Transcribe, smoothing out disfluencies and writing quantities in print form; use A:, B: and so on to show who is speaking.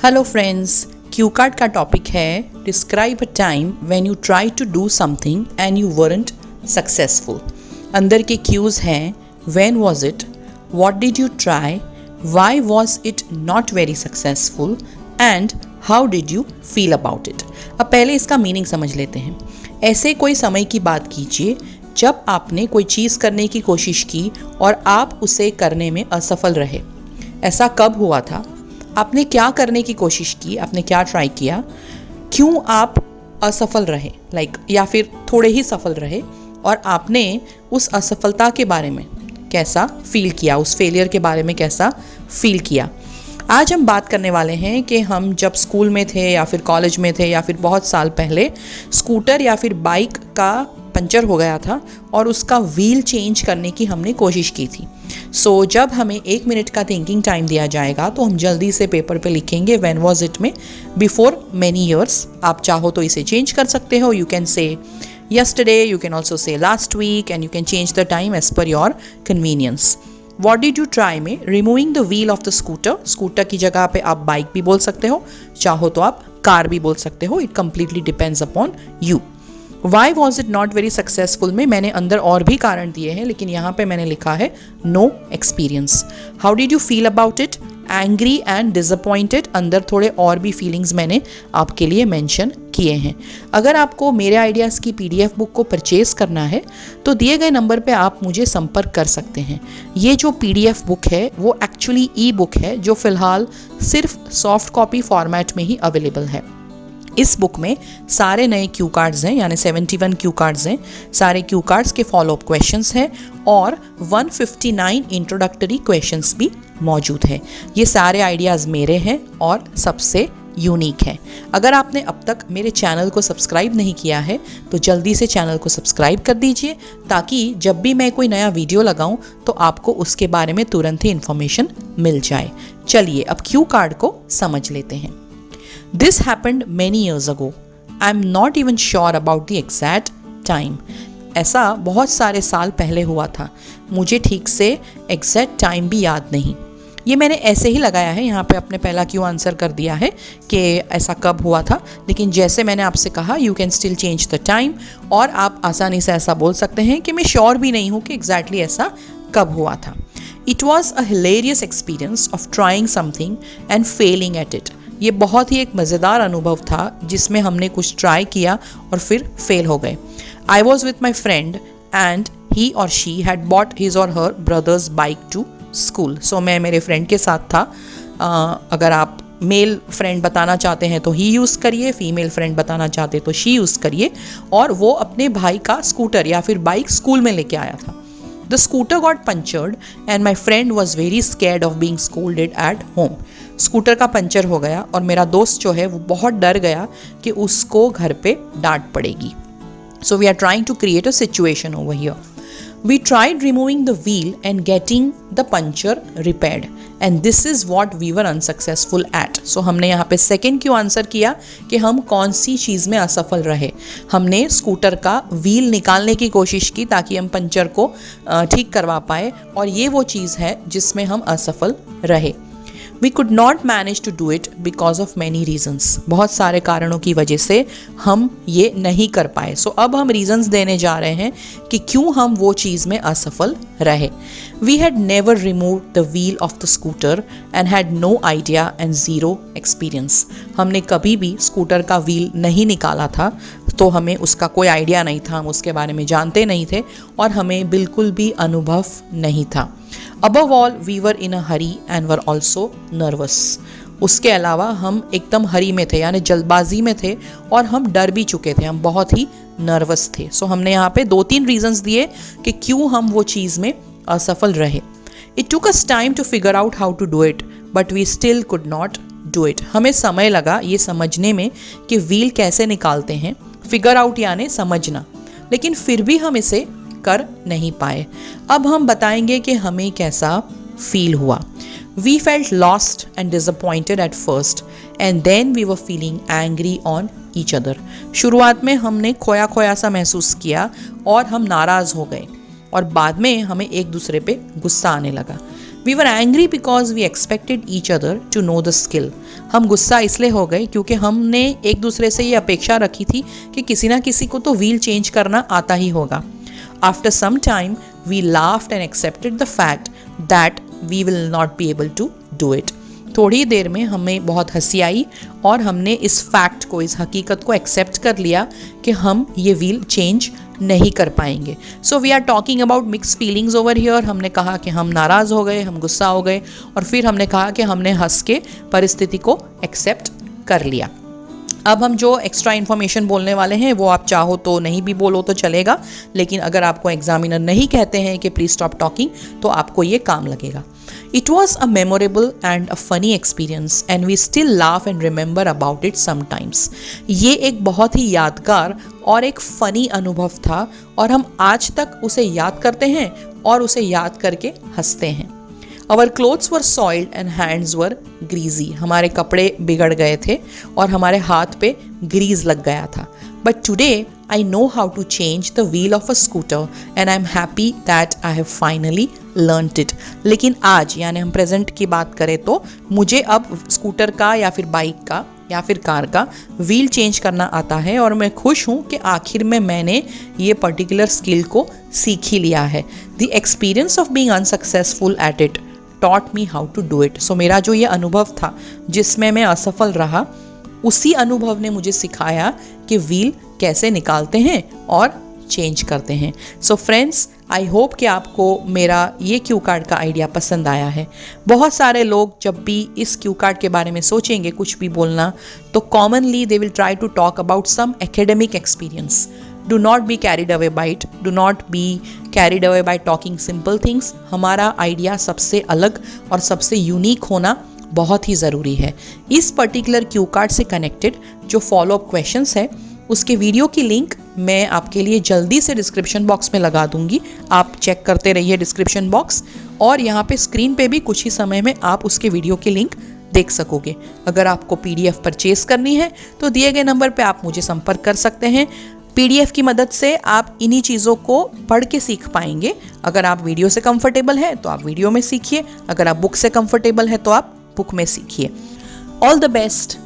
A: Hello friends, cue card का topic है describe a time when you try to do something and you weren't successful. अंदर के cues हैं when was it, what did you try, why was it not very successful and how did you feel about it. अब पहले इसका meaning समझ लेते हैं। ऐसे कोई समय की बात कीजिए जब आपने कोई चीज़ करने की कोशिश की और आप उसे करने में असफल रहे। ऐसा कब हुआ था? आपने क्या करने की कोशिश की, आपने क्या ट्राई किया, क्यों आप असफल रहे या फिर थोड़े ही सफल रहे, और आपने उस असफलता के बारे में कैसा फील किया, उस फेलियर के बारे में कैसा फील किया। आज हम बात करने वाले हैं कि हम जब स्कूल में थे या फिर कॉलेज में थे या फिर बहुत साल पहले स्कूटर या फिर बाइक का पंचर हो गया था और उसका व्हील चेंज करने की हमने कोशिश की थी। जब हमें 1 मिनट का थिंकिंग टाइम दिया जाएगा तो हम जल्दी से पेपर पे लिखेंगे व्हेन वाज इट में बिफोर मैनी ईयर्स। आप चाहो तो इसे चेंज कर सकते हो। You can say yesterday, you can also say last week, and you can change the time as per your convenience. What did you try में removing the wheel of the scooter, scooter की जगह पे आप bike भी बोल सकते हो, चाहो तो आप कार भी बोल सकते हो। It completely depends upon you. Why was it not very successful में मैंने अंदर और भी कारण दिए हैं, लेकिन यहाँ पे मैंने लिखा है no experience. How did you feel about it? Angry and disappointed. अंदर थोड़े और भी फीलिंग्स मैंने आपके लिए मेंशन किए हैं। अगर आपको मेरे आइडियाज़ की PDF बुक को परचेज करना है तो दिए गए नंबर पे आप मुझे संपर्क कर सकते हैं। ये जो PDF बुक है वो एक्चुअली ई-बुक है जो फ़िलहाल सिर्फ सॉफ्ट कॉपी फॉर्मेट में ही अवेलेबल है। इस बुक में सारे नए क्यू कार्ड्स हैं, यानी 71 क्यू कार्ड्स हैं। सारे क्यू कार्ड्स के फॉलोअप क्वेश्चंस हैं और 159 इंट्रोडक्टरी क्वेश्चंस भी मौजूद है। ये सारे आइडियाज़ मेरे हैं और सबसे यूनिक है। अगर आपने अब तक मेरे चैनल को सब्सक्राइब नहीं किया है तो जल्दी से चैनल को सब्सक्राइब कर दीजिए ताकि जब भी मैं कोई नया वीडियो लगाऊं तो आपको उसके बारे में तुरंत ही इन्फॉर्मेशन मिल जाए। चलिए अब क्यू कार्ड को समझ लेते हैं। This happened many years ago. I'm not even sure about the exact time. ऐसा बहुत सारे साल पहले हुआ था, मुझे ठीक से एग्जैक्ट टाइम भी याद नहीं। ये मैंने ऐसे ही लगाया है, यहाँ पे अपने पहला क्यों आंसर कर दिया है कि ऐसा कब हुआ था, लेकिन जैसे मैंने आपसे कहा you can still change the time और आप आसानी से ऐसा बोल सकते हैं कि मैं श्योर भी नहीं हूँ कि एग्जैक्टली ऐसा कब हुआ था। It was a hilarious experience of trying something and failing at it. ये बहुत ही एक मज़ेदार अनुभव था जिसमें हमने कुछ ट्राई किया और फिर फेल हो गए। I was with my friend and he और शी हैड बॉट हिज और हर ब्रदर्स बाइक टू स्कूल। मैं मेरे फ्रेंड के साथ था। अगर आप मेल फ्रेंड बताना चाहते हैं तो ही यूज़ करिए, फीमेल फ्रेंड बताना चाहते तो शी यूज़ करिए। और वो अपने भाई का स्कूटर या फिर बाइक स्कूल में लेके आया था। The scooter got punctured and my friend was very scared of being scolded at home. Scooter का पंचर हो गया और मेरा दोस्त जो है वो बहुत डर गया कि उसको घर पे डांट पड़ेगी। So we are trying to create a situation over here. We tried removing the wheel and getting the puncture repaired and this is what we were unsuccessful at. हमने यहाँ पे सेकेंड क्यों आंसर किया कि हम कौन सी चीज़ में असफल रहे। हमने स्कूटर का व्हील निकालने की कोशिश की ताकि हम पंचर को ठीक करवा पाए और ये वो चीज़ है जिसमें हम असफल रहे। We could not manage to do it because of many reasons. बहुत सारे कारणों की वजह से हम ये नहीं कर पाए। अब हम reasons देने जा रहे हैं कि क्यों हम वो चीज़ में असफल रहे। We had never removed the wheel of the scooter and had no idea and zero experience. हमने कभी भी स्कूटर का व्हील नहीं निकाला था तो हमें उसका कोई आइडिया नहीं था, हम उसके बारे में जानते नहीं थे और हमें बिल्कुल भी अनुभव नहीं था। Above all, we were in a hurry and were also nervous. उसके अलावा हम एकदम हरी में थे, यानी जल्दबाजी में थे और हम डर भी चुके थे, हम बहुत ही नर्वस थे। हमने यहाँ पे 2-3 रीजंस दिए कि क्यों हम वो चीज़ में असफल रहे। It took us time to figure out how to do it, but we still could not do it. हमें समय लगा ये समझने में कि व्हील कैसे निकालते हैं, फिगर आउट यानी समझना, लेकिन फिर भी हम इसे कर नहीं पाए। अब हम बताएंगे कि हमें कैसा फील हुआ। We felt lost and disappointed at first and then we were feeling angry on each other. शुरुआत में हमने खोया खोया सा महसूस किया और हम नाराज़ हो गए और बाद में हमें एक दूसरे पे गुस्सा आने लगा। We were angry because we expected each other to know the skill. हम गुस्सा इसलिए हो गए क्योंकि हमने एक दूसरे से ये अपेक्षा रखी थी कि किसी ना किसी को तो व्हील चेंज करना आता ही होगा। After some time we laughed and accepted the fact that we will not be able to do it. थोड़ी देर में हमें बहुत हंसी आई और हमने इस फैक्ट को, इस हकीकत को एक्सेप्ट कर लिया कि हम ये व्हील चेंज नहीं कर पाएंगे। So we are talking about mix feelings over here. हमने कहा कि हम नाराज़ हो गए, हम गुस्सा हो गए, और फिर हमने कहा कि हमने हंस के परिस्थिति को एक्सेप्ट कर लिया। अब हम जो एक्स्ट्रा इन्फॉर्मेशन बोलने वाले हैं वो आप चाहो तो नहीं भी बोलो तो चलेगा, लेकिन अगर आपको एग्जामिनर नहीं कहते हैं कि प्लीज स्टॉप टॉकिंग तो आपको ये काम लगेगा। It was a memorable and a funny experience and we still laugh and remember about it sometimes. ये एक बहुत ही यादगार और एक फ़नी अनुभव था और हम आज तक उसे याद करते हैं और उसे याद करके हंसते हैं। Our clothes were soiled and hands were greasy. हमारे कपड़े बिगड़ गए थे और हमारे हाथ पे ग्रीस लग गया था। But today I know how to change the wheel of a scooter and I'm happy that I have finally learned it. लेकिन आज, यानी हम प्रेजेंट की बात करें तो, मुझे अब स्कूटर का या फिर बाइक का या फिर कार का व्हील चेंज करना आता है और मैं खुश हूँ कि आखिर में मैंने ये पर्टिकुलर स्किल को सीख ही लिया है। The experience of being unsuccessful at it taught me how to do it. So मेरा जो ये अनुभव था जिसमें मैं असफल रहा, उसी अनुभव ने मुझे सिखाया कि व्हील कैसे निकालते हैं और चेंज करते हैं। सो फ्रेंड्स, आई होप कि आपको मेरा ये क्यू कार्ड का आइडिया पसंद आया है। बहुत सारे लोग जब भी इस क्यू कार्ड के बारे में सोचेंगे कुछ भी बोलना, तो commonly they will try to talk about some academic experience. Do not be carried away by it, do not be carried away by talking simple things. हमारा आइडिया सबसे अलग और सबसे यूनिक होना बहुत ही ज़रूरी है। इस पर्टिकुलर क्यू कार्ड से कनेक्टेड जो फॉलोअप क्वेश्चंस है उसके वीडियो की लिंक मैं आपके लिए जल्दी से डिस्क्रिप्शन बॉक्स में लगा दूंगी। आप चेक करते रहिए डिस्क्रिप्शन बॉक्स, और यहाँ पे स्क्रीन पे भी कुछ ही समय में आप उसके वीडियो की लिंक देख सकोगे। अगर आपको PDF परचेज करनी है तो दिए गए नंबर पे आप मुझे संपर्क कर सकते हैं। PDF की मदद से आप इन्हीं चीज़ों को पढ़ के सीख पाएंगे। अगर आप वीडियो से कंफर्टेबल हैं तो आप वीडियो में सीखिए, अगर आप बुक से कंफर्टेबल हैं तो आप बुक में सीखिए। All the best.